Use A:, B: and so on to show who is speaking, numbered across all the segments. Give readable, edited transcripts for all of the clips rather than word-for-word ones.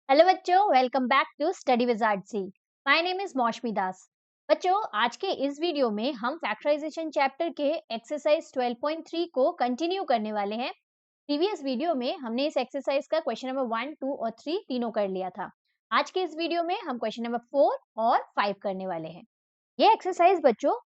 A: Hello बच्चों, welcome back to study with RC. My name is Moushumi Das. बच्चों, आज के इस वीडियो में हम फैक्टराइजेशन चैप्टर के एक्सरसाइज 12.3 को कंटिन्यू करने वाले हैं। प्रीवियस वीडियो में हमने इस एक्सरसाइज का क्वेश्चन नंबर 1, 2 और 3 तीनों कर लिया था। आज के इस वीडियो में हम क्वेश्चन नंबर 4 और 5 करने वाले हैं। ये एक्सरसाइज बच्चों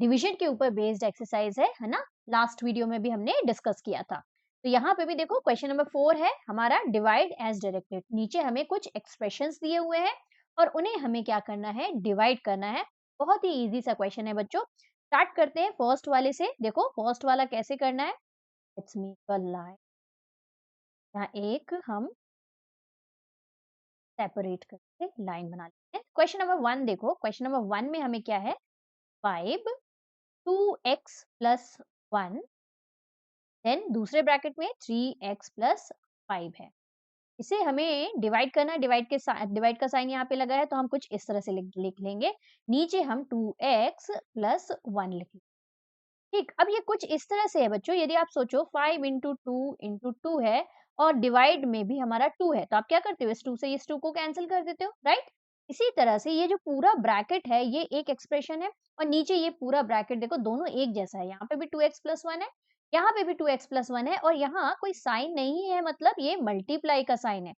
A: डिवीजन के ऊपर बेस्ड एक्सरसाइज है ना। लास्ट वीडियो में भी हमने डिस्कस किया था। तो यहाँ पे भी देखो क्वेश्चन नंबर 4 है हमारा, डिवाइड एज डायरेक्टेड। नीचे हमें कुछ एक्सप्रेशंस दिए हुए हैं और उन्हें हमें क्या करना है, डिवाइड करना है। बहुत ही इजी सा क्वेश्चन है बच्चों। स्टार्ट करते हैं फर्स्ट वाले से। देखो फर्स्ट वाला कैसे करना है। Let's make a line. यहाँ एक हम सेपरेट करके लाइन बना लेते हैं। क्वेश्चन नंबर 1 देखो, क्वेश्चन नंबर 1 में हमें क्या है, 5 2x प्लस 1, देन दूसरे ब्रैकेट में 3x प्लस 5 है। इसे हमें डिवाइड करना है। डिवाइड का साइन यहाँ पे लगा है तो हम कुछ इस तरह से लिख लेंगे। नीचे हम 2x प्लस 1 लिखेंगे। ठीक, अब ये कुछ इस तरह से है बच्चों। यदि आप सोचो 5 इंटू टू है और डिवाइड में भी हमारा 2 है, तो आप क्या करते हो, इस 2 से इस 2 को कैंसिल कर देते हो, राइट। इसी तरह से ये जो पूरा ब्रैकेट है ये एक एक्सप्रेशन है और नीचे ये पूरा ब्रैकेट देखो दोनों एक जैसा है। यहाँ पे भी 2x प्लस 1 है, यहाँ पे भी 2x प्लस 1 है और यहाँ कोई साइन नहीं है, मतलब ये मल्टीप्लाई का साइन है।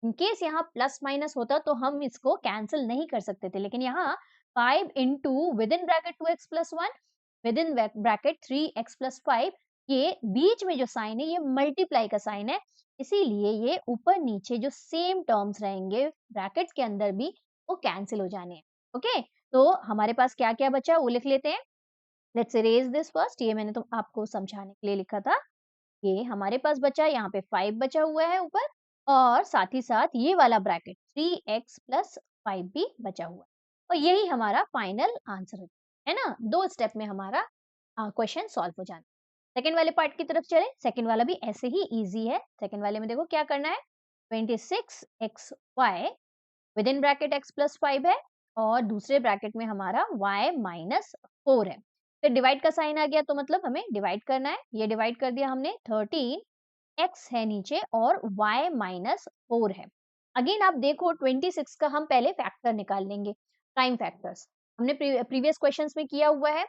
A: इनकेस यहाँ प्लस माइनस होता तो हम इसको कैंसिल नहीं कर सकते थे, लेकिन यहाँ 5 into with in bracket 2x plus 1 with in bracket 3x plus 5, ये बीच में जो साइन है ये मल्टीप्लाई का साइन है। इसीलिए ये ऊपर नीचे जो सेम टर्म्स रहेंगे ब्रैकेट के अंदर भी वो कैंसिल हो जाने हैं। ओके, तो हमारे पास क्या क्या बचा वो लिख लेते हैं। Let's erase this first. ये मैंने तो आपको समझाने के लिए लिखा था। ये हमारे पास बचा, यहाँ पे 5 बचा हुआ है ऊपर और साथ ही साथ ये वाला ब्रैकेट 3x प्लस 5 भी बचा हुआ है और यही हमारा फाइनल आंसर है ना। 2 स्टेप में हमारा क्वेश्चन सॉल्व हो जाना। सेकंड वाले पार्ट की तरफ चले। सेकंड वाला भी ऐसे ही इजी है। सेकंड वाले में देखो क्या करना है, 26xy with in bracket x plus 5 है और दूसरे ब्रैकेट में हमारा y माइनस 4 है। फिर डिवाइड का साइन आ गया तो मतलब हमें डिवाइड करना है। ये डिवाइड कर दिया हमने। 13x है नीचे और y माइनस 4 है। अगेन आप देखो 26 का हम पहले फैक्टर निकाल लेंगे, प्राइम फैक्टर्स। हमने प्रीवियस क्वेश्चंस में किया हुआ है।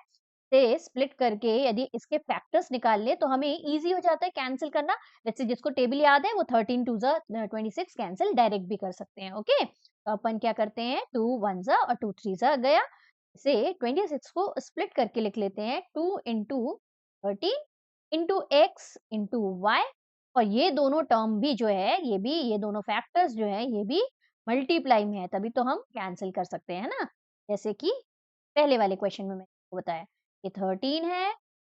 A: से स्प्लिट करके यदि इसके फैक्टर्स निकाल ले तो हमें इजी हो जाता है कैंसिल करना। लेट्स से जिसको टेबल याद है वो 13 टू ज़ा 26 कैंसिल डायरेक्ट भी कर सकते हैं। ओके, तो अपन क्या करते हैं, 2 1 ज़ा और 2 3 ज़ा गया। इसे 26 को स्प्लिट करके लिख लेते हैं, 2 into 13 into X into Y. और ये दोनों टर्म भी जो है, ये भी, ये दोनों फैक्टर्स जो है ये भी मल्टीप्लाई में है, तभी तो हम कैंसिल कर सकते हैं ना। जैसे कि पहले वाले क्वेश्चन में मैंने आपको बताया, ये 13 है,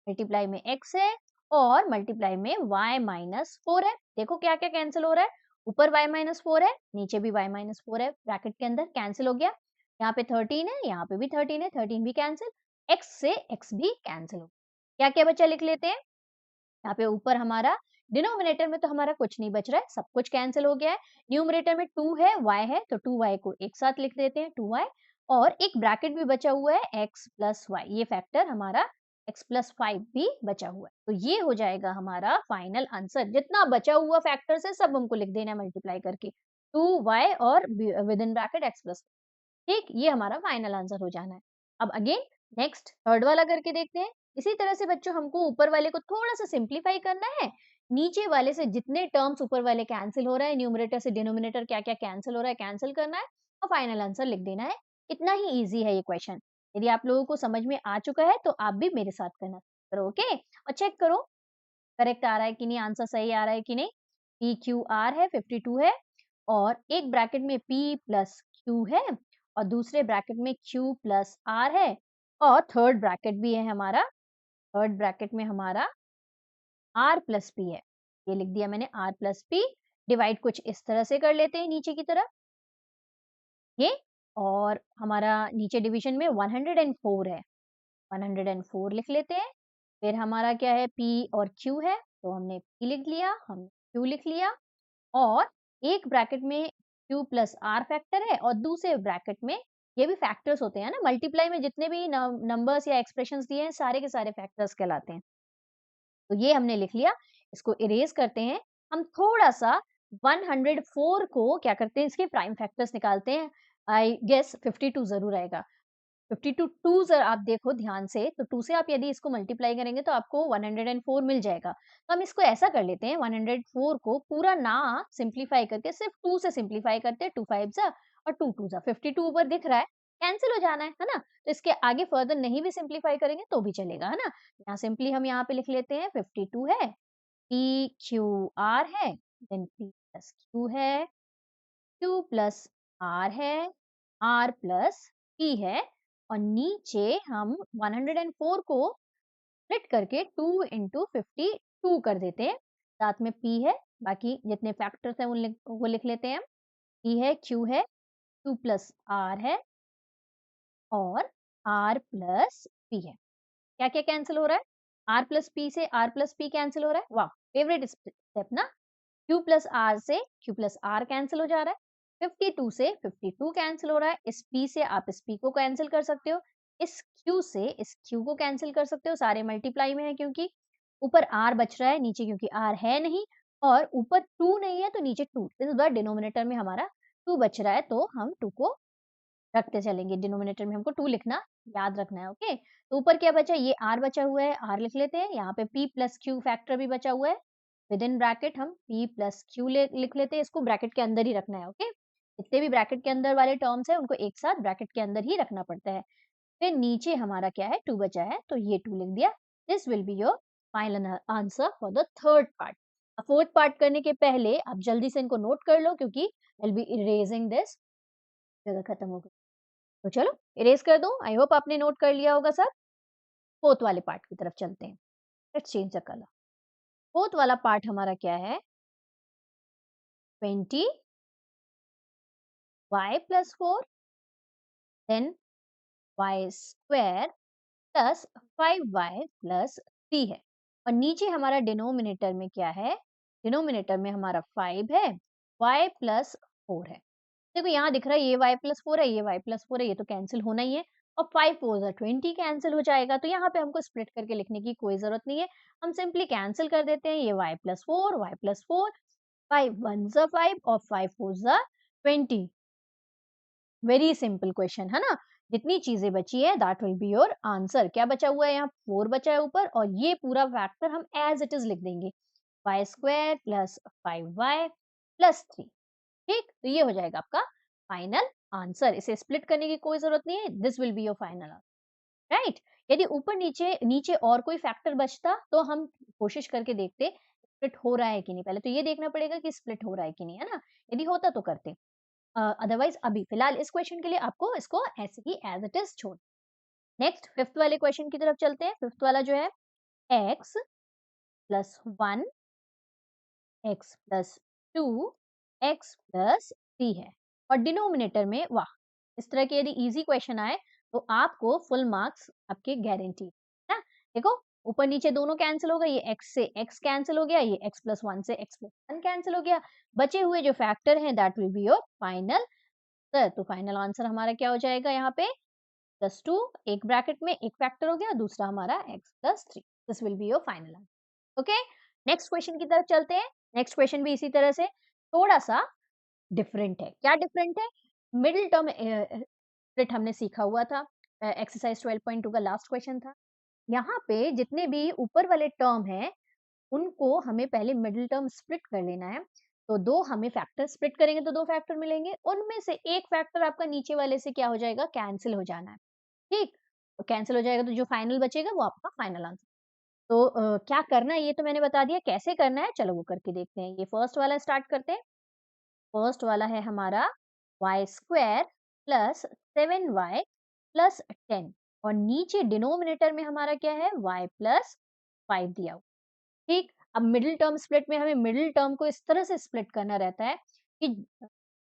A: मल्टीप्लाई में x है और मल्टीप्लाई में y माइनस 4 है। देखो क्या क्या कैंसिल हो रहा है, ऊपर y माइनस 4 है, नीचे भी y माइनस 4 है, ब्रैकेट के अंदर कैंसिल हो गया। यहाँ पे 13 है, यहाँ पे भी 13 है, 13 भी कैंसिल, x से x भी कैंसिल हो गया। क्या क्या बचा लिख लेते हैं। यहाँ पे ऊपर हमारा डिनोमिनेटर में तो हमारा कुछ नहीं बच रहा है, सब कुछ कैंसिल हो गया है। न्यूमरेटर में 2 है, y है, तो 2y को एक साथ लिख देते हैं, 2y। और एक ब्रैकेट भी बचा हुआ है x प्लस वाई, ये फैक्टर हमारा x प्लस 5 भी बचा हुआ है। तो ये हो जाएगा हमारा फाइनल आंसर। जितना बचा हुआ फैक्टर्स है सब हमको लिख देना है मल्टीप्लाई करके, 2y और with in bracket x plus. ठीक, ये हमारा फाइनल आंसर हो जाना है। अब अगेन नेक्स्ट थर्ड वाला करके देखते हैं। इसी तरह से बच्चों हमको ऊपर वाले को थोड़ा सा सिंप्लीफाई करना है। नीचे वाले से जितने टर्म्स ऊपर वाले कैंसिल हो रहा है, न्यूमरेटर से डिनोमिनेटर क्या क्या कैंसिल हो रहा है कैंसिल करना है और फाइनल आंसर लिख देना है। इतना ही ईजी है ये क्वेश्चन। यदि आप लोगों को समझ में आ चुका है तो आप भी मेरे साथ करना करो। ओके, और चेक करो करेक्ट आ रहा है कि नहीं, आंसर सही आ रहा है कि नहीं। पी क्यू आर है, 52 है और एक ब्रैकेट में p प्लस क्यू है और दूसरे ब्रैकेट में q प्लस r है और थर्ड ब्रैकेट भी है हमारा, थर्ड ब्रैकेट में हमारा r प्लस p है। ये लिख दिया मैंने r प्लस p। डिवाइड कुछ इस तरह से कर लेते हैं नीचे की तरफ ये, और हमारा नीचे डिवीजन में 104 है, 104 लिख लेते हैं। फिर हमारा क्या है, p और q है तो हमने p लिख लिया, हमने q लिख लिया। और एक ब्रैकेट में q प्लस आर फैक्टर है और दूसरे ब्रैकेट में, ये भी फैक्टर्स होते हैं ना, मल्टीप्लाई में जितने भी नंबर्स या एक्सप्रेशंस दिए हैं सारे के सारे फैक्टर्स कहलाते हैं। तो ये हमने लिख लिया। इसको इरेज करते हैं। हम थोड़ा सा 104 को क्या करते हैं, इसके प्राइम फैक्टर्स निकालते हैं। आई गेस 52 ज़रूर आएगा। 52 2 ज़रा आप देखो ध्यान से, तो 2 से आप यदि इसको मल्टीप्लाई करेंगे तो आपको 104 मिल जाएगा। तो हम इसको ऐसा कर लेते हैं, 104 को पूरा ना सिंप्लीफाई करके सिर्फ 2 से सिंप्लीफाई करते हैं, 2 5 जा और 2 2 जा। 52 ऊपर दिख रहा है, कैंसल हो जाना है ना? तो इसके आगे फर्दर नहीं भी सिंप्लीफाई करेंगे तो भी चलेगा, है ना? यहाँ सिंपली हम यहाँ पे लिख लेते हैं 52 है, पी क्यू आर है, देन पी प्लस क्यू है, क्यू प्लस आर है, आर प्लस पी है, और नीचे हम 104 को स्प्लिट करके 2 इंटू 52 कर देते हैं। साथ में पी है, बाकी जितने फैक्टर्स हैं वो लिख लेते हैं। पी है, क्यू है, क्यू प्लस आर है और आर प्लस पी है। क्या क्या कैंसिल हो रहा है? आर प्लस पी से आर प्लस पी कैंसिल हो रहा है। वाह, फेवरेट स्टेप ना। क्यू प्लस आर से क्यू प्लस आर कैंसिल हो जा रहा है। 52 से 52 कैंसिल हो रहा है। इस पी से आप इस पी को कैंसिल कर सकते हो, इस क्यू से इस क्यू को कैंसिल कर सकते हो, सारे मल्टीप्लाई में है क्योंकि ऊपर आर बच रहा है, नीचे क्योंकि आर है नहीं, और ऊपर 2 नहीं है तो नीचे 2, इस बार डिनोमिनेटर में हमारा 2 बच रहा है, तो हम 2 को रखते चलेंगे। डिनोमिनेटर में हमको 2 लिखना याद रखना है, ओके। तो ऊपर क्या बचा, ये आर बचा हुआ है, आर लिख लेते हैं। यहाँ पे पी प्लस क्यू फैक्टर भी बचा हुआ है, विद इन ब्रैकेट हम p प्लस क्यू लिख लेते हैं। इसको ब्रैकेट के अंदर ही रखना है, ओके। जितने भी ब्रैकेट के अंदर वाले टर्म्स है उनको एक साथ ब्रैकेट के अंदर ही रखना पड़ता है। फिर नीचे हमारा क्या है, 2 बचा है, तो ये 2 लिख दिया। This will be your final answer for the third part. Fourth part करने के पहले आप जल्दी से इनको नोट कर लो, क्योंकि I will be erasing this, जगह खत्म हो गई। तो चलो इरेज कर दूं। आई होप आपने नोट कर लिया होगा सर। फोर्थ वाले पार्ट की तरफ चलते हैं। Let's change the colour. Fourth वाला पार्ट हमारा क्या है, 20 y plus 4, then y square plus 5y plus 3 है। और नीचे हमारा डिनोमिनेटर में क्या है, डिनोमिनेटर में हमारा 5 है, y plus 4 है। देखो यहाँ दिख रहा है ये y plus 4 है, ये y plus 4 है, ये तो कैंसिल होना ही है। और 5 4 जा 20 कैंसिल हो जाएगा, तो यहाँ पे हमको स्प्लिट करके लिखने की कोई जरूरत नहीं है। हम सिंपली कैंसिल कर देते हैं, ये y plus 4, y plus 4, 5 1 जा 5 और 5 4 जा 20। वेरी सिंपल क्वेश्चन है ना। जितनी चीजें बची है that will be your answer. क्या बचा हुआ है, यहाँ 4 बचा है ऊपर, और ये पूरा फैक्टर हम एज इट इज लिख देंगे, y square plus 5y plus 3। ठीक, तो ये हो जाएगा आपका फाइनल आंसर। इसे स्प्लिट करने की कोई जरूरत नहीं है, this will be your final answer, right. यदि ऊपर नीचे नीचे और कोई फैक्टर बचता तो हम कोशिश करके देखते स्प्लिट हो रहा है कि नहीं। पहले तो ये देखना पड़ेगा कि स्प्लिट हो रहा है कि नहीं, है ना। यदि होता तो करते, अदरवाइज अभी फिलहाल इस क्वेश्चन के लिए आपको इसको ऐसे ही एज इट इज छोड़। नेक्स्ट फिफ्थ वाले क्वेश्चन की तरफ चलते हैं। फिफ्थ वाला जो है, x plus 1, x plus 2, x plus 3 है, और डिनोमिनेटर में वाह, इस तरह के यदि इजी क्वेश्चन आए तो आपको फुल मार्क्स आपके गारंटी है ना। देखो ऊपर नीचे दोनों कैंसिल हो गए, ये x से x कैंसिल हो गया, ये x प्लस 1 से x प्लस 1 कैंसिल हो गया। बचे हुए जो फैक्टर हैं that will be your final answer. तो फाइनल आंसर हमारा क्या हो जाएगा, यहाँ पे प्लस 2, एक ब्रैकेट में एक फैक्टर हो गया, दूसरा हमारा x plus 3। This will be your final answer, okay. Next question की तरफ चलते हैं। नेक्स्ट क्वेश्चन भी इसी तरह से थोड़ा सा डिफरेंट है। क्या डिफरेंट है, मिडिल टर्म स्प्लिट हमने सीखा हुआ था, एक्सरसाइज 12.2 का लास्ट क्वेश्चन था। यहाँ पे जितने भी ऊपर वाले टर्म हैं उनको हमें पहले मिडिल टर्म स्प्लिट कर लेना है। तो दो हमें फैक्टर स्प्लिट करेंगे तो दो फैक्टर मिलेंगे, उनमें से एक फैक्टर आपका नीचे वाले से क्या हो जाएगा, कैंसिल हो जाना है। ठीक, तो कैंसिल हो जाएगा तो जो फाइनल बचेगा वो आपका फाइनल आंसर। तो क्या करना है ये तो मैंने बता दिया, कैसे करना है चलो वो करके देखते हैं। ये फर्स्ट वाला स्टार्ट करते हैं। फर्स्ट वाला है हमारा y square plus 7y plus 10, और नीचे डिनोमिनेटर में हमारा क्या है, y प्लस 5 दिया हुआ। ठीक, अब मिडिल टर्म स्प्लिट में हमें मिडिल टर्म को इस तरह से स्प्लिट करना रहता है कि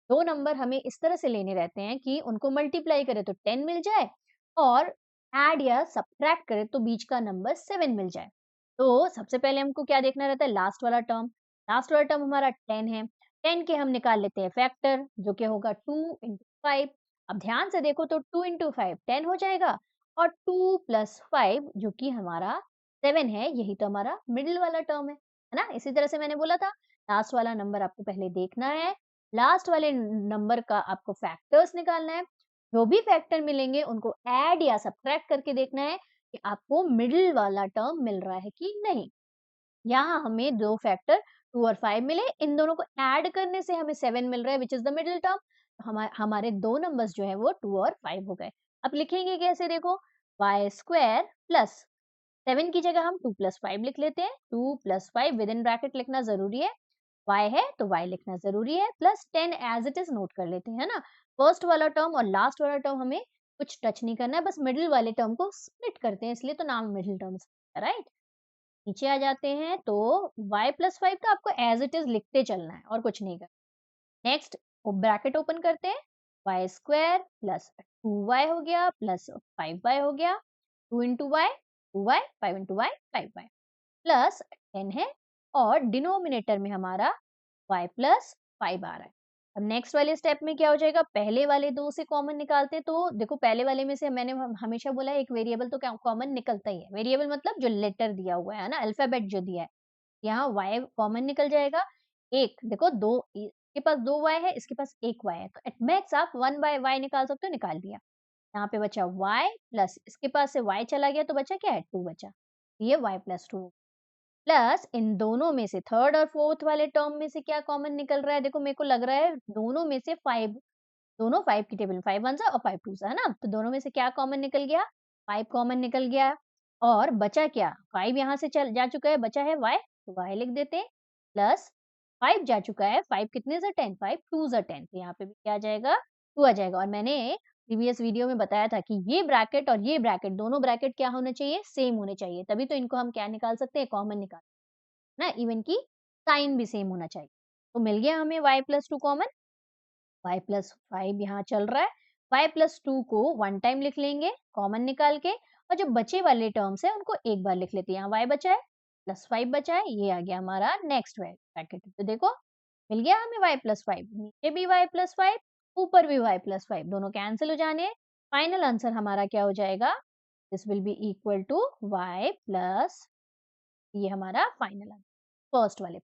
A: दो नंबर हमें इस तरह से लेने रहते हैं कि उनको मल्टीप्लाई करें तो 10 मिल जाए, और ऐड या सब्ट्रैक्ट करें तो बीच का नंबर 7 मिल जाए। तो सबसे पहले हमको क्या देखना रहता है, लास्ट वाला टर्म। लास्ट वाला टर्म हमारा 10 है, 10 के हम निकाल लेते हैं फैक्टर, जो कि होगा 2 इंटू 5। अब ध्यान से देखो तो 2 इंटू 5 10 हो जाएगा, और 2 प्लस 5 जो कि हमारा 7 है, यही तो हमारा मिडिल वाला टर्म है ना। इसी तरह से मैंने बोला था लास्ट वाला नंबर आपको पहले देखना है, लास्ट वाले नंबर का आपको फैक्टर्स निकालना है। जो भी फैक्टर मिलेंगे उनको ऐड या सब्ट्रैक्ट करके देखना है कि आपको मिडिल वाला टर्म मिल रहा है कि नहीं। यहाँ हमें 2 फैक्टर 2 और 5 मिले, इन दोनों को ऐड करने से हमें 7 मिल रहा है which is the middle term. हमारे 2 नंबर्स जो है वो 2 और 5 हो गए। अब लिखेंगे कैसे देखो, y स्क्वायर प्लस 7 की जगह हम 2 प्लस 5 लिख लेते हैं। 2 प्लस 5 विद इन ब्रैकेट लिखना ज़रूरी है, y है तो y लिखना ज़रूरी है, plus 10 as it is note कर लेते हैं, है ना? फर्स्ट वाला टर्म और लास्ट वाला टर्म हमें कुछ टच नहीं करना है, बस मिडल वाले टर्म को स्प्लिट करते हैं, इसलिए तो नाम मिडल टर्म्स है, राइट? नीचे आ जाते हैं तो y प्लस 5 तो आपको एज इट इज लिखते चलना है और कुछ नहीं करना। नेक्स्ट ब्रैकेट ओपन करते हैं, वाई स्क्वायर प्लस 2y हो गया प्लस 5y हो गया, 2 into Y 2y, 5 into Y 5y plus 10 है, और डिनोमिनेटर में हमारा y प्लस 5 आ रहा है। अब नेक्स्ट वाले स्टेप में क्या हो जाएगा, पहले वाले दो से कॉमन निकालते हैं। तो देखो पहले वाले में से मैंने हमेशा बोला है एक वेरिएबल तो क्या कॉमन निकलता ही है। वेरिएबल मतलब जो लेटर दिया हुआ है ना, अल्फाबेट जो दिया है, यहाँ y कॉमन निकल जाएगा। एक देखो दो इसके पास 2y है, इसके पास 1y है, तो एट मैक्स आप 1/y निकाल सकते हो, निकाल दिया। यहाँ पे बचा y प्लस इसके पास से y चला गया तो बचा क्या है, 2 बचा। ये y प्लस 2 प्लस इन दोनों में से थर्ड और फोर्थ वाले टर्म में से क्या कॉमन निकल रहा है, देखो मेरे को लग रहा है दोनों में से 5, दोनों 5 की टेबल में 5 वन और 5 टू है ना, तो दोनों में से क्या कॉमन निकल गया, 5 कॉमन निकल गया। और बचा क्या, 5 यहाँ से चल जा चुका है, बचा है y, तो y लिख देते हैं, प्लस 5 जा चुका है, 5 कितने से 10, 5 टू 10, तो यहाँ पे भी क्या आ जाएगा, 2 आ जाएगा। और मैंने प्रीवियस वीडियो में बताया था कि ये ब्रैकेट और ये ब्रैकेट दोनों ब्रैकेट क्या होने चाहिए, सेम होने चाहिए, तभी तो इनको हम क्या निकाल सकते हैं, कॉमन निकाल ना, इवन की साइन भी सेम होना चाहिए। तो मिल गया हमें y plus 2 common, y plus 5 यहाँ चल रहा है, y प्लस 2 को वन टाइम लिख लेंगे कॉमन निकाल के, और जो बचे वाले टर्म्स है उनको एक बार लिख लेते हैं। यहाँ y बचा है प्लस 5 बचा है, ये आ गया हमारा नेक्स्ट ब्रैकेट। तो देखो मिल गया हमें y प्लस 5, नीचे भी y प्लस 5, ऊपर भी y प्लस 5, दोनों कैंसिल हो जाने। फाइनल आंसर हमारा क्या हो जाएगा, this will be equal to y plus, ये हमारा फाइनल आंसर फर्स्ट वाले।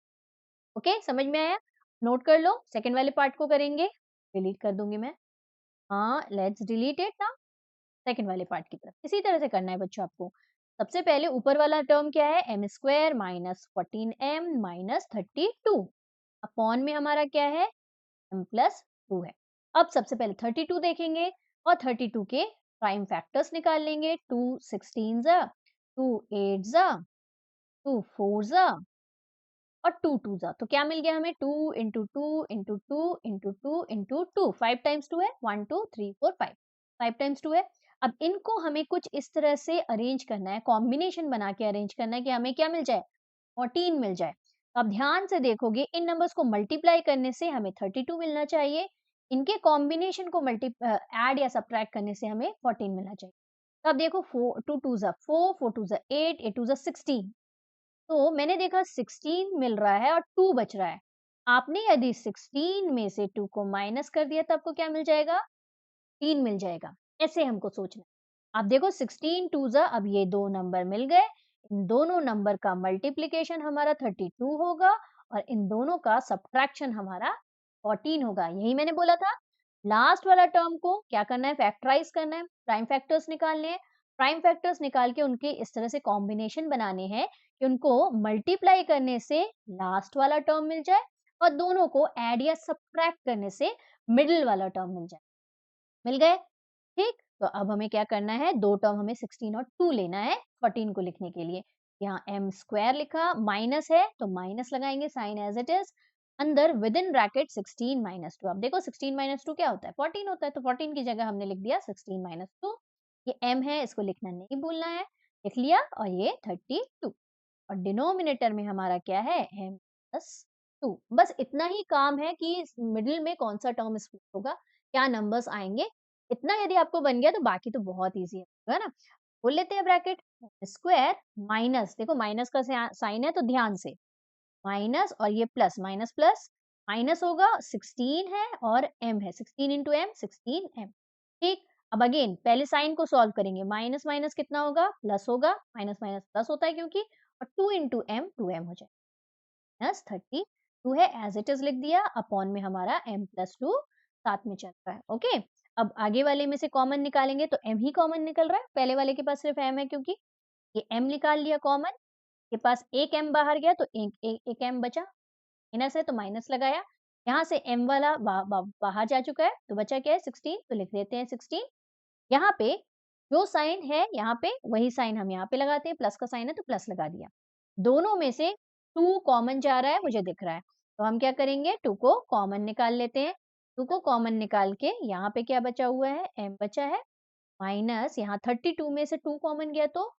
A: ओके समझ में आया, नोट कर लो। सेकंड वाले पार्ट को करेंगे, डिलीट कर दूंगी मैं, हाँ लेट्स डिलीट इट ना। सेकंड वाले पार्ट की तरफ इसी तरह से करना है बच्चों आपको। सबसे पहले ऊपर वाला टर्म क्या है, M square minus 14m minus 32 upon में हमारा क्या है, m प्लस 2 है। अब सबसे पहले 32 देखेंगे और 32 के प्राइम फैक्टर्स निकाल लेंगे। 2 16 जा, 2 8 जा, 2 4 जा और 2 2 जा, तो क्या मिल गया हमें, 2 into 2 into 2 into 2 into 2, 5 times 2 है, 1 2 3 4 5, 5 टाइम्स 2 है। अब इनको हमें कुछ इस तरह से अरेंज करना है, कॉम्बिनेशन बना के अरेंज करना है कि हमें क्या मिल जाए, 14 मिल जाए। तो अब ध्यान से देखोगे इन नंबर्स को मल्टीप्लाई करने से हमें 32 मिलना चाहिए, इनके कॉम्बिनेशन को ऐड या सब्ट्रैक्ट करने से हमें 14 मिलना चाहिए। तो अब देखो 4 2 2 जा 4, 4 2 जा 8, 8 2 जा 16, तो मैंने देखा 16 मिल रहा है और 2 बच रहा है। आपने यदि 16 में से 2 को माइनस कर दिया तो आपको क्या मिल जाएगा, 3 मिल जाएगा। ऐसे हमको सोचना है। अब देखो 16 2 जा, अब ये दो नंबर मिल गए, इन दोनों नंबर का मल्टीप्लिकेशन हमारा 32 होगा और इन दोनों का सब्ट्रैक्शन हमारा 14 होगा। यही मैंने बोला था। लास्ट वाला टर्म को क्या करना है, फैक्टराइज करना है, प्राइम फैक्टर्स निकालने हैं। प्राइम फैक्टर्स निकाल के उनके इस तरह से कॉम्बिनेशन बनाने हैं कि उनको मल्टीप्लाई करने से लास्ट वाला टर्म मिल जाए और दोनों को ऐड या सब्ट्रैक्ट करने से मिडिल वाला टर्म मिल जाए। मिल गए, ठीक। तो अब हमें क्या करना है, दो टर्म हमें 16 और 2 लेना है 14 को लिखने के लिए। यहाँ m स्क्वायर लिखा, माइनस है तो माइनस लगाएंगे, साइन एज इट इज, अंदर विद इन ब्रैकेट 16 माइनस 2। अब देखो 16 माइनस 2 क्या होता है, 14 होता है, तो 14 की जगह हमने लिख दिया 16 माइनस 2। ये m है, इसको लिखना नहीं भूलना है, लिख लिया, और ये 32 और डिनोमिनेटर में हमारा क्या है, m प्लस 2। बस इतना ही काम है कि मिडिल में कौन सा टर्म स्प्लिट होगा, क्या नंबर्स आएंगे, इतना यदि आपको बन गया तो बाकी तो बहुत ईजी है ना। खोल लेते हैं ब्रैकेट, स्क्वायर माइनस, देखो माइनस का साइन है तो ध्यान से, माइनस और ये प्लस, माइनस प्लस माइनस होगा, 16 है और m है, 16 इंटू एम 16m, ठीक। अब अगेन पहले साइन को सॉल्व करेंगे, माइनस माइनस कितना होगा, प्लस होगा, माइनस माइनस प्लस होता है क्योंकि, और 2 इंटू एम 2m हो जाए, माइनस 32। 2 है एज इट इज लिख दिया, अपॉन में हमारा m+2 साथ में चल रहा है। ओके, अब आगे वाले में से कॉमन निकालेंगे तो m ही कॉमन निकल रहा है, पहले वाले के पास सिर्फ m है क्योंकि ये m निकाल लिया कॉमन, के पास एक m बाहर गया तो एक m बचा, माइनस है तो माइनस लगाया, यहाँ से m वाला बाहर जा चुका है तो बचा क्या है 16, तो लिख देते हैं 16। यहाँ पे जो साइन है यहाँ पे वही साइन हम यहाँ पे लगाते हैं, प्लस का साइन है तो प्लस लगा दिया। दोनों में से 2 कॉमन जा रहा है मुझे दिख रहा है, तो हम क्या करेंगे 2 को कॉमन निकाल लेते हैं। 2 को कॉमन निकाल के यहाँ पे क्या बचा हुआ है, m बचा है, माइनस यहाँ 32 में से 2 कॉमन गया तो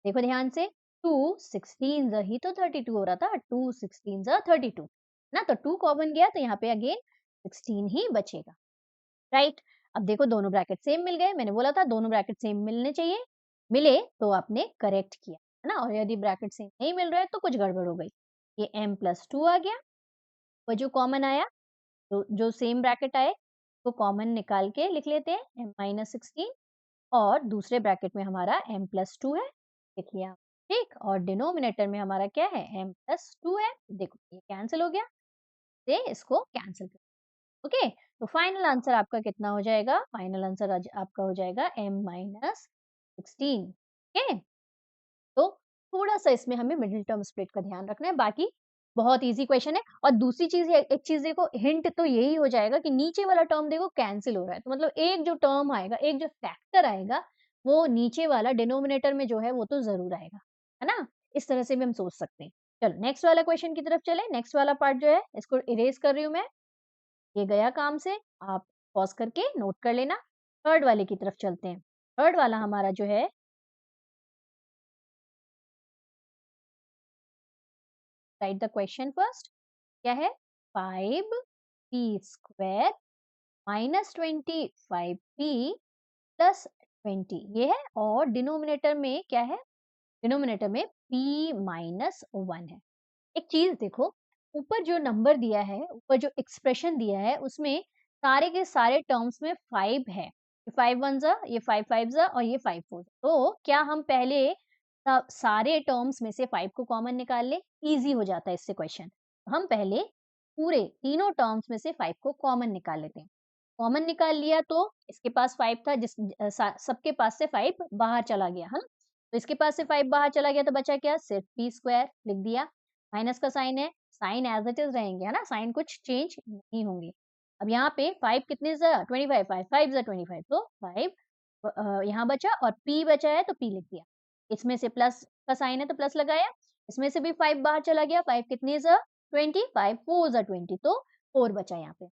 A: देखो ध्यान से 2 16 ही तो 32 हो रहा था, 2 16 32 ना, तो 2 कॉमन गया तो यहाँ पे अगेन 16 ही बचेगा, राइट। अब देखो दोनों ब्रैकेट सेम मिल गए, मैंने बोला था दोनों ब्रैकेट सेम मिलने चाहिए, मिले तो आपने करेक्ट किया है ना, और यदि ब्रैकेट सेम नहीं मिल रहा है तो कुछ गड़बड़ हो गई। ये m+2 आ गया, वो जो कॉमन आया, तो जो सेम ब्रैकेट आए तो कॉमन निकाल के लिख लेते हैं m-16, और दूसरे ब्रैकेट में हमारा m+2 है, लिख लिया, ठीक। और डिनोमिनेटर में हमारा क्या है, m+2 है, देखो ये कैंसिल हो गया, से इसको कैंसिल कर, ओके। तो फाइनल आंसर आपका कितना हो जाएगा, फाइनल आंसर आपका हो जाएगा m-16, ओके। तो थोड़ा सा इसमें हमें मिडिल टर्म स्प्लिट का ध्यान रखना है, बाकी बहुत इजी क्वेश्चन है। और दूसरी चीज एक चीज देखो, हिंट तो यही हो जाएगा कि नीचे वाला टर्म देखो कैंसिल हो रहा है, तो मतलब एक जो टर्म आएगा, एक जो फैक्टर आएगा, वो नीचे वाला डिनोमिनेटर में जो है वो तो जरूर आएगा, है ना। इस तरह से भी हम सोच सकते हैं। चलो नेक्स्ट वाला क्वेश्चन की तरफ चले। नेक्स्ट वाला पार्ट जो है इसको इरेज कर रही हूँ मैं, ये गया काम से, आप पॉज करके नोट कर लेना। थर्ड वाले की तरफ चलते हैं। थर्ड वाला हमारा जो है, राइट द क्वेश्चन फर्स्ट, क्या है, 5p² माइनस 25p प्लस 20 ये है, और डिनोमिनेटर में क्या है, डिनोमिनेटर में p-1 है। एक चीज देखो, ऊपर जो नंबर दिया है, ऊपर जो एक्सप्रेशन दिया है, उसमें सारे के सारे टर्म्स में 5 है, ये 5 1 जा, ये 5 5 जा, और ये 5 4, तो क्या हम पहले सारे टर्म्स में से 5 को कॉमन निकाल ले, इजी हो जाता है इससे क्वेश्चन। हम पहले पूरे तीनों टर्म्स में से 5 को कॉमन निकाल लेते हैं। कॉमन निकाल लिया तो इसके पास 5 था, सबके पास से 5 बाहर चला गया, है ना, तो इसके पास से 5 बाहर चला गया तो बचा क्या, सिर्फ p² लिख दिया, माइनस का साइन है, साइन एज इट इज रहेंगे, है ना, साइन कुछ चेंज नहीं होंगे। अब यहाँ पे 5 कितने जा, 25, 5 5 जा 25, तो 5 यहाँ बचा, और p बचा है तो p लिख दिया, इसमें से प्लस का साइन है तो प्लस लगाया, इसमें से भी 5 बाहर चला गया, 5 कितने जा 20, 5 4 जा 20, तो 4 बचा यहाँ पे,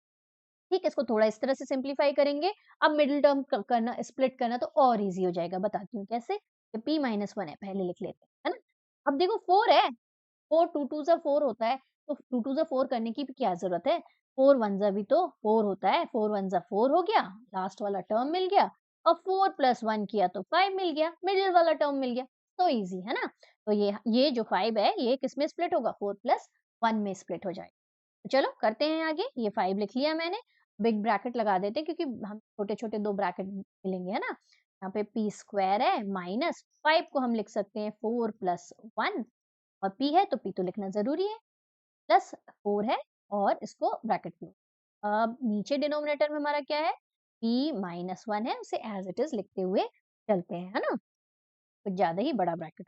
A: ठीक। इसको थोड़ा इस तरह से सिंप्लीफाई करेंगे। अब मिडिल टर्म करना, स्प्लिट करना तो और इजी हो जाएगा, बताती हूँ कैसे। p-1 है, पहले लिख लेते हैं, है ना। अब देखो 4 है, 4 2 2 जा 4 होता है, तो 2 2 जा 4 करने की भी क्या जरूरत है, 4 1 जा भी तो 4 होता है, 4 1 जा 4 हो गया, लास्ट वाला टर्म मिल गया, और 4 + 1 किया तो 5 मिल गया, मिडिल वाला टर्म मिल गया, तो इजी है ना। तो ये जो 5 है ये किस में स्प्लिट होगा, 4 + 1 में स्प्लिट हो जाएगा। तो चलो करते हैं आगे, ये 5 लिख लिया मैंने, बिग ब्रैकेट लगा देते हैं क्योंकि हम छोटे-छोटे 2 ब्रैकेट मिलेंगे, है ना। यहाँ पे p² है, माइनस 5 को हम लिख सकते हैं 4 + 1, और p है तो p तो लिखना जरूरी है, प्लस 4 है, और इसको ब्रैकेट में। अब नीचे डिनोमिनेटर में हमारा क्या है, p-1 है, उसे एज इट इज लिखते हुए चलते हैं, है ना, कुछ ज्यादा ही बड़ा ब्रैकेट।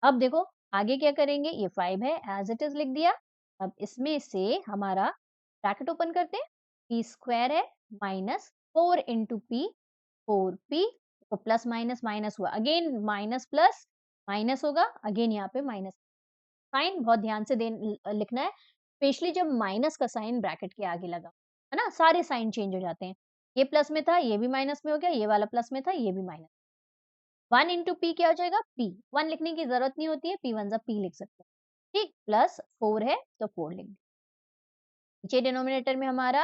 A: अब देखो आगे क्या करेंगे, ये 5 है, एज इट इज लिख दिया। अब इसमें से हमारा ब्रैकेट ओपन करते हैं, p² है, माइनस 4 × p, 4p, तो प्लस माइनस माइनस हुआ, अगेन माइनस प्लस माइनस होगा, अगेन यहाँ पे माइनस। साइन बहुत ध्यान से लिखना है, स्पेशली जब माइनस का साइन ब्रैकेट के आगे लगा, है ना, सारे साइन चेंज हो जाते हैं। ये प्लस में था, ये भी माइनस में हो गया, ये वाला प्लस में था, ये भी माइनस। 1 × p क्या हो जाएगा, p, 1 लिखने की जरूरत नहीं होती है, p1 जा p लिख सकते हैं, ठीक। प्लस 4 है तो 4 लिख दिया। नीचे डिनोमिनेटर में हमारा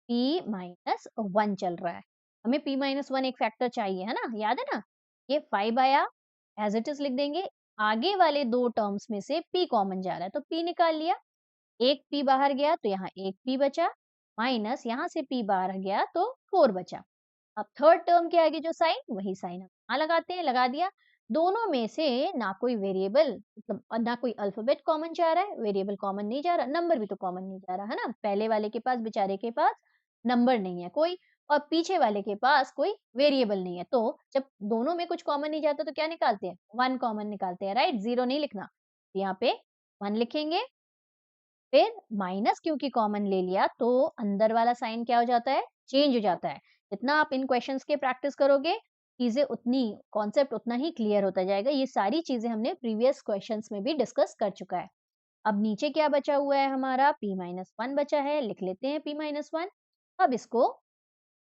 A: p-1 चल रहा है, हमें p-1 एक फैक्टर चाहिए, है ना, याद है ना। ये 5 आया, एज इट इज लिख देंगे, आगे वाले 2 टर्म्स में से p कॉमन जा रहा है तो p निकाल लिया, एक p बाहर गया तो यहाँ एक p बचा, माइनस यहाँ से p बाहर गया तो 4 बचा। अब थर्ड टर्म के आगे जो साइन, वही साइन हम यहाँ लगाते हैं, लगा दिया, दोनों में से ना कोई वेरिएबल मतलब ना कोई अल्फाबेट कॉमन जा रहा है, वेरिएबल कॉमन नहीं जा रहा, नंबर भी तो कॉमन नहीं जा रहा है ना। पहले वाले के पास बेचारे के पास नंबर नहीं है कोई और पीछे वाले के पास कोई वेरिएबल नहीं है। तो जब दोनों में कुछ कॉमन नहीं जाता तो क्या निकालते हैं? 1 कॉमन निकालते हैं, राइट? 0 नहीं लिखना। यहाँ पे 1 लिखेंगे, फिर माइनस क्योंकि कॉमन ले लिया तो अंदर वाला साइन क्या हो जाता है? चेंज हो जाता है। जितना आप इन क्वेश्चंस के प्रैक्टिस करोगे, चीज़ें उतनी कॉन्सेप्ट उतना ही क्लियर होता जाएगा। ये सारी चीज़ें हमने प्रीवियस क्वेश्चंस में भी डिस्कस कर चुका है। अब नीचे क्या बचा हुआ है हमारा? p-1 बचा है, लिख लेते हैं p-1। अब इसको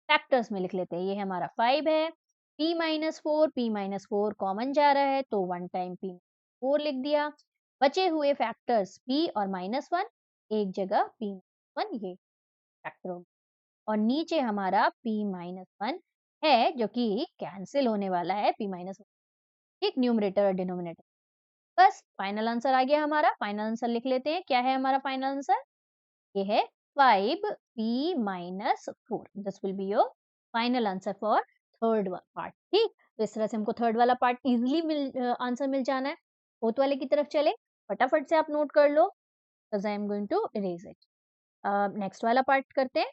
A: फैक्टर्स में लिख लेते हैं। ये हमारा 5 है, p-4 कॉमन जा रहा है तो 1 टाइम p-4 लिख दिया। बचे हुए फैक्टर्स p और -1 एक जगह p-1 ये फैक्टर हो गया। और नीचे हमारा p-1 है जो कि कैंसिल होने वाला है p-1 ठीक न्यूमरेटर और डिनोमिनेटर। बस फाइनल आंसर आ गया हमारा। फाइनल आंसर लिख लेते हैं। क्या है हमारा फाइनल आंसर? ये है 5p-4। This will be your final answer for third part. ठीक, तो इस तरह से हमको थर्ड वाला पार्ट इजीली आंसर मिल जाना है। फोर्थ वाले की तरफ चले, फटाफट से आप नोट कर लो because I am going to erase it. Next वाला पार्ट करते हैं।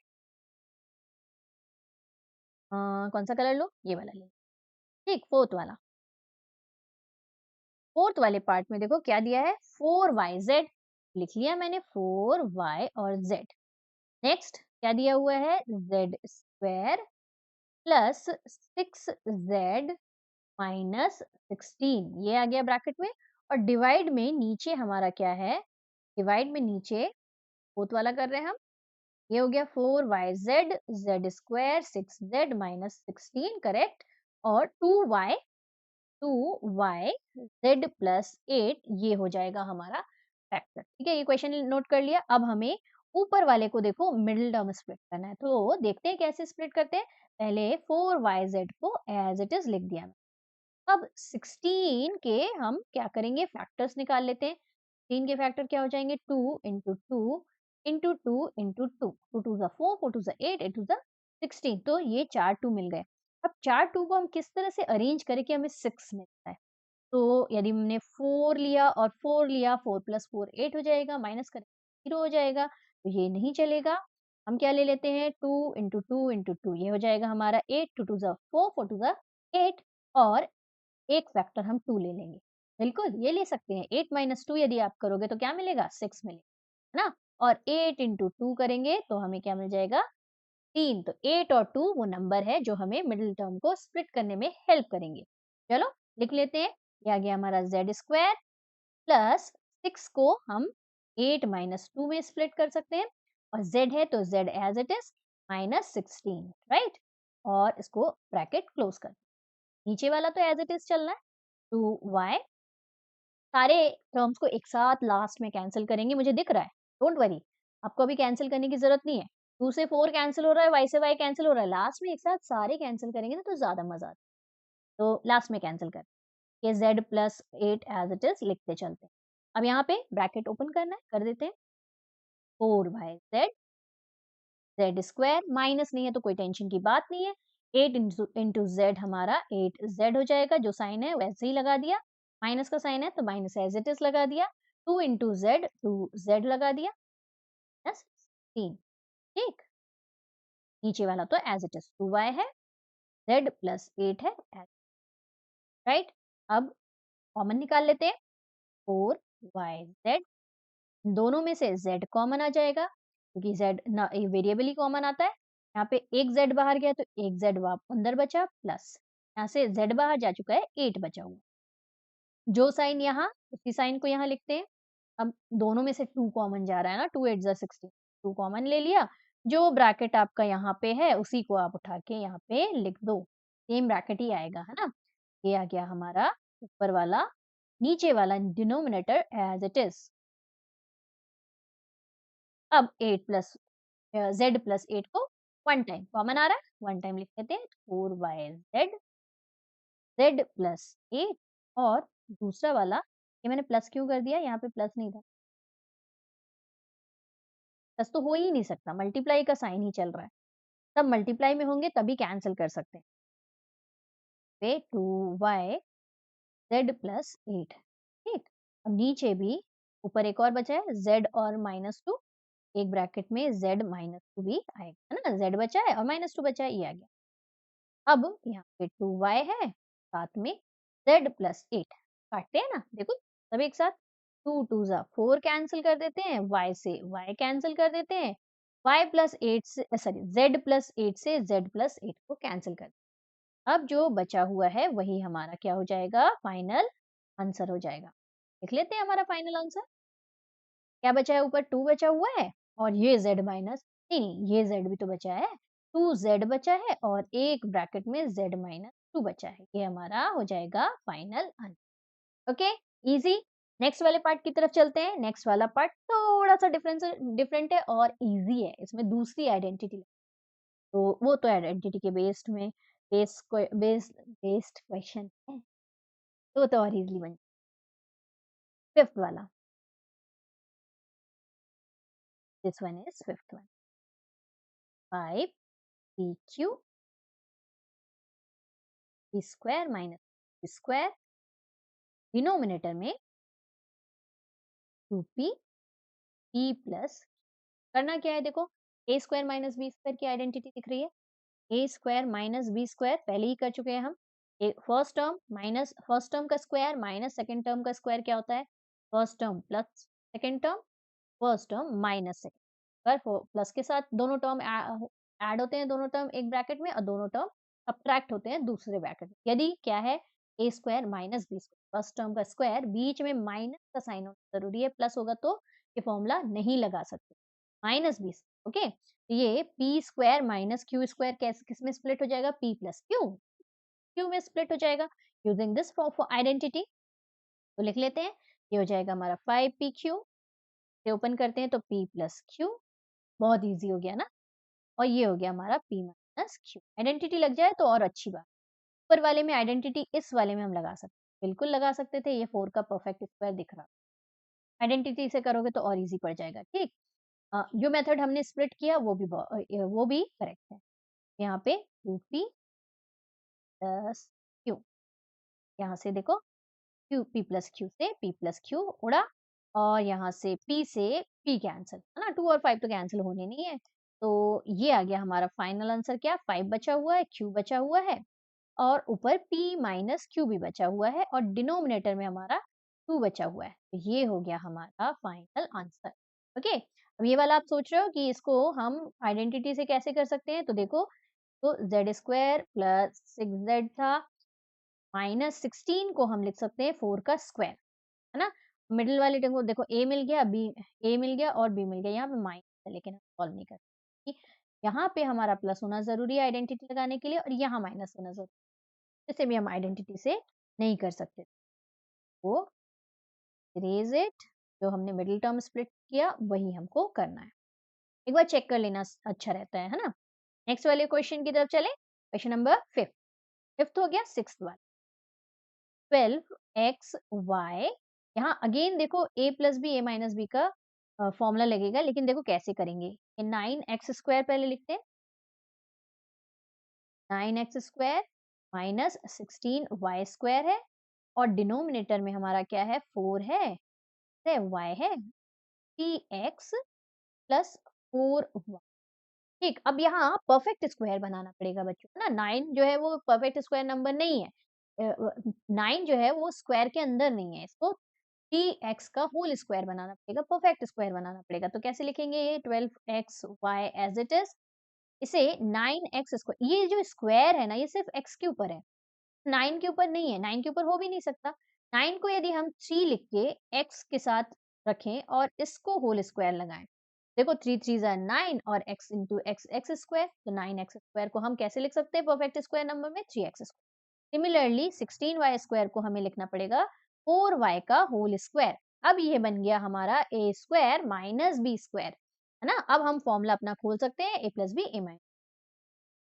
A: कौन सा कलर लो? ये वाला ले। ठीक, फोर्थ वाला। फोर्थ वाले पार्ट में देखो क्या दिया है? 4y z लिख लिया मैंने, 4y और z। नेक्स्ट क्या दिया हुआ है? z square plus 6z minus 16 ये आ गया ब्रैकेट में। और डिवाइड में नीचे हमारा क्या है? डिवाइड में नीचे फोर्थ वाला कर रहे हैं हम। ये हो गया 4y z square 6z minus 16 correct. और 2y z प्लस 8 ये हो जाएगा हमारा फैक्टर। ठीक है, ये क्वेश्चन नोट कर लिया। अब हमें ऊपर वाले को देखो मिडिल टर्म स्प्लिट करना है, तो देखते हैं कैसे स्प्लिट करते हैं। पहले 4yz को एज इट इज लिख दिया। अब 16 के हम क्या करेंगे? फैक्टर्स निकाल लेते हैं। 16 के फैक्टर क्या हो जाएंगे? 2 into two into two into two, 2 two ज़ा 4, 4 टू ज़ा 8, 8 टू ज़ा 16। तो ये 4 2 मिल गए। अब 4 2 को हम किस तरह से अरेंज करें कि हमें 6 मिलता है? तो यदि हमने 4 लिया और 4 लिया, 4 प्लस 4 8 हो जाएगा, माइनस करें 0 हो जाएगा, तो ये नहीं चलेगा। हम क्या ले लेते हैं? 2 इंटू टू इंटू टू, ये हो जाएगा हमारा 8, 2 टू ज़ा 4, 4 टू ज़ा 8 और एक फैक्टर हम 2 ले लेंगे। बिल्कुल, ये ले सकते हैं। 8 माइनस 2 यदि आप करोगे तो क्या मिलेगा? 6 मिलेगा, है ना? और 8 इंटू 2 करेंगे तो हमें क्या मिल जाएगा? 3। तो 8 और 2 वो नंबर है जो हमें मिडिल टर्म को स्प्लिट करने में हेल्प करेंगे। चलो लिख लेते हैं। ये आ गया हमारा z स्क्वायर प्लस 6 को हम 8 माइनस 2 में स्प्लिट कर सकते हैं और z है तो z as it is minus 16, right? और इसको ब्रैकेट क्लोज कर। नीचे वाला तो एज इट इज चलना है। 2y सारे टर्म्स को एक साथ लास्ट में कैंसिल करेंगे, मुझे दिख रहा है, डोंट वरी। आपको अभी कैंसिल करने की जरूरत नहीं है। 2 से 4 कैंसिल हो रहा है, y से y कैंसिल हो रहा है, लास्ट में एक साथ सारे कैंसिल करेंगे ना तो ज्यादा मजा आता है। तो लास्ट में कैंसिल कर ये z plus 8 as it is लिखते चलते हैं। अब यहाँ पे ब्रैकेट ओपन करना है, कर देते हैं। 4y z स्क्वायर माइनस नहीं है तो कोई टेंशन की बात नहीं है। 8 इंटू जेड हमारा 8z हो जाएगा, जो साइन है वैसे ही लगा दिया। माइनस का साइन है तो माइनस एज इट इज लगा दिया। 2 इंटू जेड 2z लगा दिया, प्लस 3। ठीक, नीचे वाला तो एज इट इज 2y है, z प्लस 8 है, राइट? अब कॉमन निकाल लेते हैं। 4yz दोनों में से z कॉमन आ जाएगा क्योंकि z ना वेरिएबल ही कॉमन आता है। यहाँ पे एक z बाहर गया तो एक z अंदर बचा, प्लस यहाँ से z बाहर जा चुका है, 8 बचा हुआ। जो साइन यहाँ उसी साइन को यहाँ लिखते हैं। अब दोनों में से 2 कॉमन जा रहा है ना, 2 8 जा 16, 2 कॉमन ले लिया। जो ब्रैकेट आपका यहाँ पे है उसी को आप उठा के यहाँ पे लिख दो, सेम ब्रैकेट ही आएगा, है ना? ये आ गया हमारा ऊपर वाला, नीचे वाला डिनोमिनेटर एज इट इज। अब 8 प्लस z प्लस 8 को 1 टाइम कॉमन आ रहा है, 1 टाइम लिख लेते हैं। 4yz z प्लस 8 और दूसरा वाला, ये मैंने प्लस क्यों कर दिया? यहाँ पे प्लस नहीं था, प्लस तो हो ही नहीं सकता, मल्टीप्लाई का साइन ही चल रहा है। तब मल्टीप्लाई में होंगे तभी कैंसिल कर सकते हैं। पे 2y z प्लस 8। ठीक, अब नीचे भी ऊपर एक और बचा है z और -2, एक ब्रैकेट में z -2 भी आएगा, है ना, z बचा है और -2 बचा है, ये आ गया। अब यहाँ पे 2y है, साथ में z प्लस 8 काटते हैं ना, देखो सब एक साथ, 2 2 जा 4 कैंसिल कर देते हैं, y से y कैंसिल कर देते हैं, y प्लस 8 से सॉरी z प्लस 8 से z प्लस 8 को कैंसिल कर, अब जो बचा हुआ है वही हमारा क्या हो जाएगा, फाइनल आंसर हो जाएगा। लिख लेते हैं हमारा फाइनल आंसर। क्या बचा है ऊपर, 2 बचा हुआ है और ये z माइनस, नहीं ये z भी तो बचा है, 2z बचा है और एक ब्रैकेट में z माइनस 2 बचा है, ये हमारा हो जाएगा final answer. Okay, easy. Next वाले पार्ट की तरफ चलते हैं। नेक्स्ट वाला पार्ट थोड़ा सा डिफरेंट है और इजी है, इसमें दूसरी आइडेंटिटी, तो वो तो आइडेंटिटी के बेस्ड में बेस्ड क्वेश्चन है, तो और इजीली बन। फिफ्थ वाला, this one is fifth one, 5 pq p square minus p square, denominator में 2p p प्लस, करना क्या है देखो, a square minus b square की आइडेंटिटी दिख रही है, a square minus b square पहले ही कर चुके हैं हम, first term minus first term का स्क्वायर माइनस सेकेंड टर्म का स्क्वायर क्या होता है, first term plus second term, first term minus second, पर प्लस के साथ दोनों टर्म ऐड होते हैं, दोनों टर्म एक ब्रैकेट में और दोनों टर्म सब्ट्रैक्ट होते हैं दूसरे ब्रैकेट में। यदि क्या है, A square minus B square, first term का स्क्वायर, बीच में माइनस का साइन होना जरूरी है, प्लस होगा तो ये फॉर्मूला नहीं लगा सकते, माइनस बी। ओके, ये P square minus Q square कैसे किस में स्प्लिट हो जाएगा, पी प्लस क्यू, क्यू में स्प्लिट हो जाएगा यूजिंग दिस फॉर आइडेंटिटी। तो लिख लेते हैं, ये हो जाएगा हमारा 5pq, से ओपन करते हैं तो p प्लस क्यू, बहुत इजी हो गया ना, और ये हो गया हमारा p माइनस क्यू। आइडेंटिटी लग जाए तो और अच्छी बात, ऊपर वाले में आइडेंटिटी इस वाले में हम लगा सकते, बिल्कुल लगा सकते थे, ये 4 का परफेक्ट स्क्वायर दिख रहा, आइडेंटिटी से करोगे तो और इजी पड़ जाएगा। ठीक, जो मेथड हमने स्प्लिट किया वो भी करेक्ट है। यहाँ पे 2p प्लस क्यू, यहाँ से देखो क्यू पी प्लस क्यू से पी प्लस क्यू उड़ा, और यहाँ से पी से पी कैंसिल, है ना, 2 और 5 तो कैंसिल होने नहीं है, तो ये आ गया हमारा फाइनल आंसर, क्या 5 बचा हुआ है, क्यू बचा हुआ है, और ऊपर p माइनस क्यू भी बचा हुआ है, और डिनोमिनेटर में हमारा 2 बचा हुआ है, तो ये हो गया हमारा फाइनल आंसर। ओके, अब ये वाला आप सोच रहे हो कि इसको हम आइडेंटिटी से कैसे कर सकते हैं, तो देखो, तो जेड स्क्वायर प्लस 6z था, माइनस 16 को हम लिख सकते हैं 4 का स्क्वायर, है ना, मिडिल वाले टर्म को देखो, a मिल गया, b a मिल गया और b मिल गया, यहाँ पे माइनस है लेकिन हम सॉल्व नहीं करते, यहाँ पे हमारा प्लस होना जरूरी है आइडेंटिटी लगाने के लिए, और यहाँ माइनस होना जरूरी, इसे भी हम आइडेंटिटी से नहीं कर सकते, तो इरेज इट, जो हमने मिडिल टर्म स्प्लिट किया वही हमको करना है, एक बार चेक कर लेना अच्छा रहता है ना। नेक्स्ट वाले क्वेश्चन की तरफ चले, क्वेश्चन नंबर फिफ्थ हो गया, सिक्स्थ वाला, 12xy, यहाँ अगेन देखो a plus B, a minus B का फॉर्मूला लगेगा, लेकिन देखो कैसे करेंगे, ये 9x स्क्वायर पहले लिखते हैं, 9x square minus 16y square है, और डिनोमिनेटर में हमारा क्या है, 4 है, y है 3x प्लस 4y। ठीक, अब यहाँ परफेक्ट स्क्वायर बनाना पड़ेगा बच्चों ना, 9 जो है वो परफेक्ट स्क्वायर नंबर नहीं है, 9 जो है वो स्क्वायर के अंदर नहीं है, इसको 3x का होल स्क्वायर बनाना पड़ेगा, परफेक्ट स्क्वायर बनाना पड़ेगा, तो कैसे लिखेंगे, ये 12xy एज इट इज, इसे 9x स्क्वायर, ये जो स्क्वायर है ना ये सिर्फ x के ऊपर है, 9 के ऊपर नहीं है, 9 के ऊपर हो भी नहीं सकता, 9 को यदि हम 3 लिख के x के साथ रखें और इसको होल स्क्वायर लगाएं, देखो 3 3 ज़ा 9 और x into x x square, तो 9x स्क्वायर को हम कैसे लिख सकते हैं परफेक्ट स्क्वायर नंबर में, 3x square. Similarly 16y square को हमें लिखना पड़ेगा 4y का होल स्क्वायर, अब ये बन गया हमारा a square minus B square, है ना, अब हम फॉर्मूला अपना खोल सकते हैं a plus B a minus,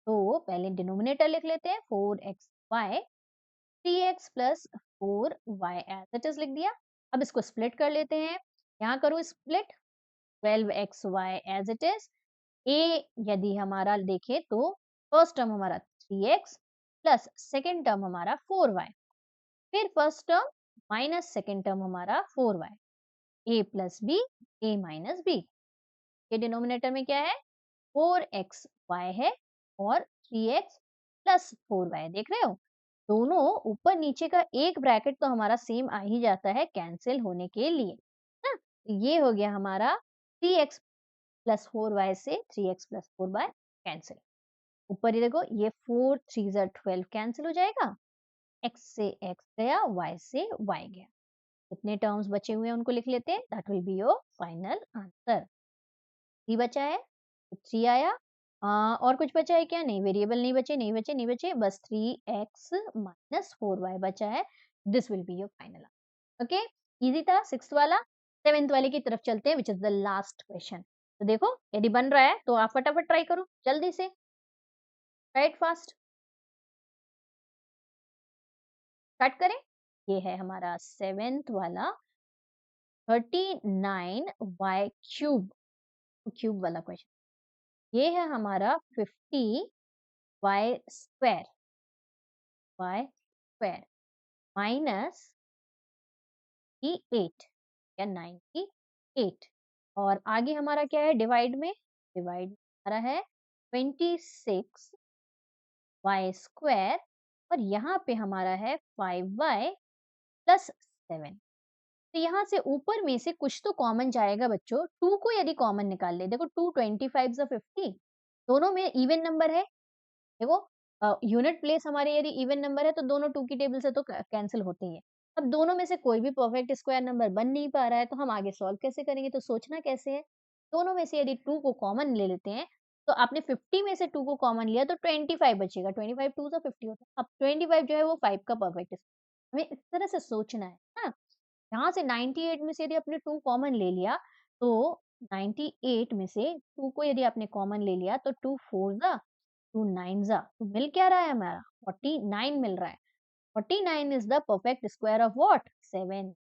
A: तो पहले डिनोमिनेटर लिख लेते हैं 4xy, 3x plus 4y as it is लिख दिया, अब इसको स्प्लिट कर लेते हैं, यहाँ करो split, 12xy as it is, a यदि हमारा देखें तो फर्स्ट टर्म हमारा 3x प्लस सेकेंड टर्म हमारा 4y, फिर first term minus second term हमारा 4y, a plus B, a minus B. ये डिनोमिनेटर में क्या है, 4xy है और 3x प्लस 4y, देख रहे हो। दोनों ऊपर नीचे का एक ब्रैकेट तो हमारा सेम आ ही जाता है कैंसिल होने के लिए ना। ये हो गया हमारा 3x प्लस 4y से 3x प्लस 4y कैंसिल। ऊपर ही देखो, ये 4 3 12 कैंसिल हो जाएगा, x से x गया, y से y गया। कितने टर्म्स बचे हुए हैं उनको लिख लेते हैं, that will be your final answer. 3 बचा है तो 3 आया। और कुछ बचा है क्या, नहीं, वेरिएबल नहीं बचे, नहीं बचे, नहीं बचे, बस 3x माइनस 4y बचा है। This will be your final answer. Okay, easy था सिक्स्थ वाला। सेवेंथ वाले की तरफ चलते हैं, which is the last question. तो देखो, यदि बन रहा है तो आप फटाफट ट्राई करो जल्दी से, राइट फास्ट, स्टार्ट करें। ये है हमारा सेवेंथ वाला 39y क्यूब, क्यूब वाला क्वेश्चन। ये है हमारा 50y square, y square minus 8 या 98। और आगे हमारा क्या है, डिवाइड में, डिवाइड हमारा है 26y स्क्वायर, और यहाँ पे हमारा है 5y प्लस 7। तो यहाँ से ऊपर में से कुछ तो कॉमन जाएगा बच्चों। 2 को यदि कॉमन निकाल ले, देखो 2 25 50, दोनों में इवन नंबर है। देखो, यूनिट प्लेस हमारे यदि इवन नंबर है तो दोनों 2 की टेबल से तो कैंसिल होते ही है। अब दोनों में से कोई भी परफेक्ट स्क्वायर नंबर बन नहीं पा रहा है, तो हम आगे सॉल्व कैसे करेंगे, तो सोचना कैसे है। दोनों में से यदि 2 को कॉमन ले लेते हैं, तो आपने 50 में से 2 को कॉमन लिया तो 25 बचेगा। 25 2 से 50 होता है। अब 25 जो है वो 5 का परफेक्ट स्क्वायर, हमें इस तरह से सोचना है ना। यहाँ से 98 में से यदि आपने 2 कॉमन ले लिया, तो 98 में से 2 को यदि आपने कॉमन ले लिया तो 2 4 जा, 2 9 जा, तो मिल क्या रहा है हमारा, 49 मिल रहा है। 49 is the perfect square of what, 7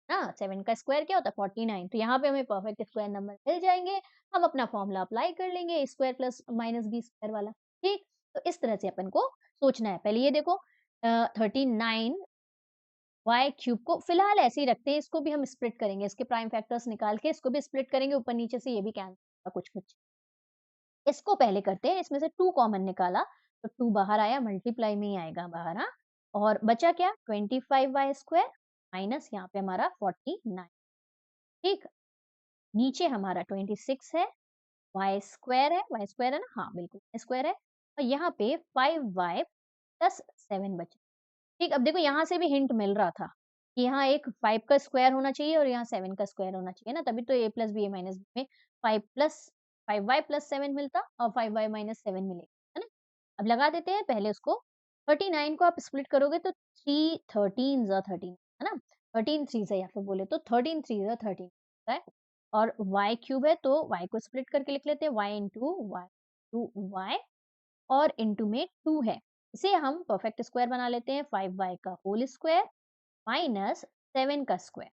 A: ना। 7 का स्क्वायर क्या होता है, 49। तो यहाँ पे हमें परफेक्ट स्क्वायर नंबर मिल जाएंगे। हम अपना फॉर्मूला अप्लाई कर लेंगे, square plus minus B square वाला। ठीक, तो इस तरह से अपन को सोचना है। पहले ये देखो, 39 y क्यूब को फिलहाल ऐसे ही रखते हैं, इसको भी हम स्प्लिट करेंगे, इसके प्राइम फैक्टर्स निकाल के इसको भी स्प्लिट करेंगे, ऊपर नीचे से ये भी कैंसिल कुछ कुछ। इसको पहले करते हैं, इसमें से 2 कॉमन निकाला तो 2 बाहर आया, मल्टीप्लाई में ही आएगा बाहर। हाँ, और बचा क्या, 25y स्क्वायर माइनस यहाँ पे हमारा 49। ठीक, नीचे हमारा 26 है, y स्क्वायर है, y स्क्वायर है ना, हाँ बिल्कुल स्क्वायर है, और यहाँ पे 5y प्लस 7 बचा। ठीक, अब देखो यहाँ से भी हिंट मिल रहा था कि यहाँ एक 5 का स्क्वायर होना चाहिए और यहाँ 7 का स्क्वायर होना चाहिए ना, तभी तो a plus B A minus B में 5y प्लस 7 मिलता और 5y माइनस 7 मिलेगा, है ना। अब लगा देते हैं पहले उसको। 39 को आप स्प्लिट करोगे तो 3 13 जा 13, है ना। 13 3 से, या फिर बोले तो 13 3 जा 13 है। और y क्यूब है तो y को स्प्लिट करके लिख लेते हैं, y इंटू y और इंटू में 2 है। इसे हम परफेक्ट स्क्वायर बना लेते हैं, 5y का होल स्क्वायर माइनस 7 का स्क्वायर।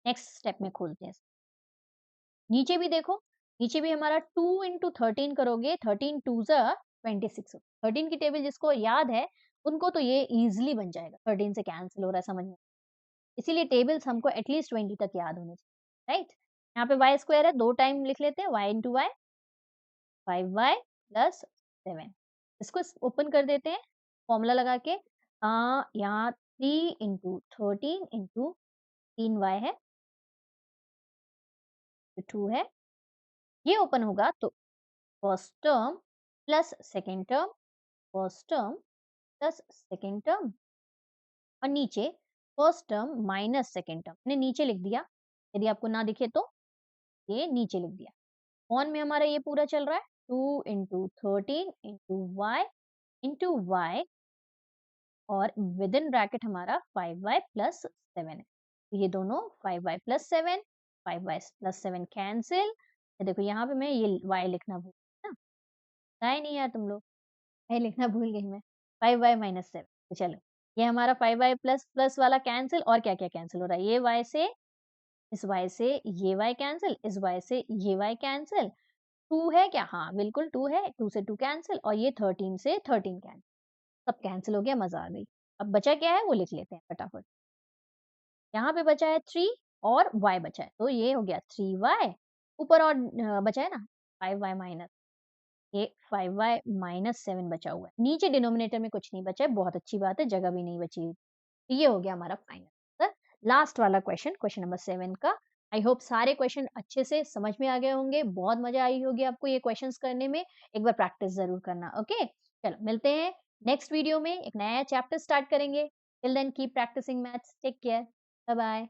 A: नेक्स्ट स्टेप में खोलते हैं। नीचे भी देखो, नीचे भी हमारा 2 इंटू 13 करोगे, 13 2 जा 26। 13 की टेबल जिसको याद है उनको तो ये इजीली बन जाएगा, 13 से कैंसिल हो रहा है, समझ में। इसीलिए टेबल्स हमको एटलीस्ट 20 तक याद होने चाहिए, राइट। यहाँ पे y स्क्वायर है, 2 टाइम लिख लेते हैं, y into y, 5y plus 7। इसको ओपन कर देते हैं फॉर्मूला लगा के। यहाँ 3 इंटू 13 इंटू 3y है, 2 है। ये ओपन होगा तो first term plus second term, first term plus second term, और नीचे first term minus second term. मैंने नीचे लिख दिया, यदि आपको ना दिखे तो ये नीचे लिख दिया। ऑन में हमारा ये पूरा चल रहा है, 2 इंटू 13 इंटू वाई और विद इन ब्रैकेट हमारा 5y प्लस 7 है। तो ये दोनों 5y plus 7, 5y plus 7 cancel. देखो यहाँ पे मैं ये y लिखना भूल गई ना, है नहीं यार तुम लोग, y लिखना भूल गई मैं, 5y माइनस 7। तो चलो, ये हमारा 5y प्लस प्लस वाला कैंसिल, और क्या क्या कैंसिल हो रहा है, ये y से इस y से ये y कैंसिल, इस y से ये y कैंसिल। 2 है क्या, हाँ बिल्कुल 2 है, 2 से 2 कैंसिल, और ये 13 से 13 कैंसिल, सब कैंसिल हो गया, मजा आ गई। अब बचा क्या है वो लिख लेते हैं फटाफट। यहाँ पे बचा है 3 और y बचा है, तो ये हो गया 3y, ऊपर और बचा है ना 5y माइनस, ये 5y माइनस 7 बचा हुआ है। नीचे डिनोमिनेटर में कुछ नहीं बचा है, बहुत अच्छी बात है, जगह भी नहीं बची। ये हो गया हमारा फाइनल आंसर। लास्ट वाला क्वेश्चन, क्वेश्चन नंबर 7 का। आई होप सारे क्वेश्चन अच्छे से समझ में आ गए होंगे, बहुत मजा आई होगी आपको ये क्वेश्चंस करने में। एक बार प्रैक्टिस ज़रूर करना, ओके? चलो मिलते हैं नेक्स्ट वीडियो में, एक नया चैप्टर स्टार्ट करेंगे। Till then keep practicing maths. Take care. Bye bye.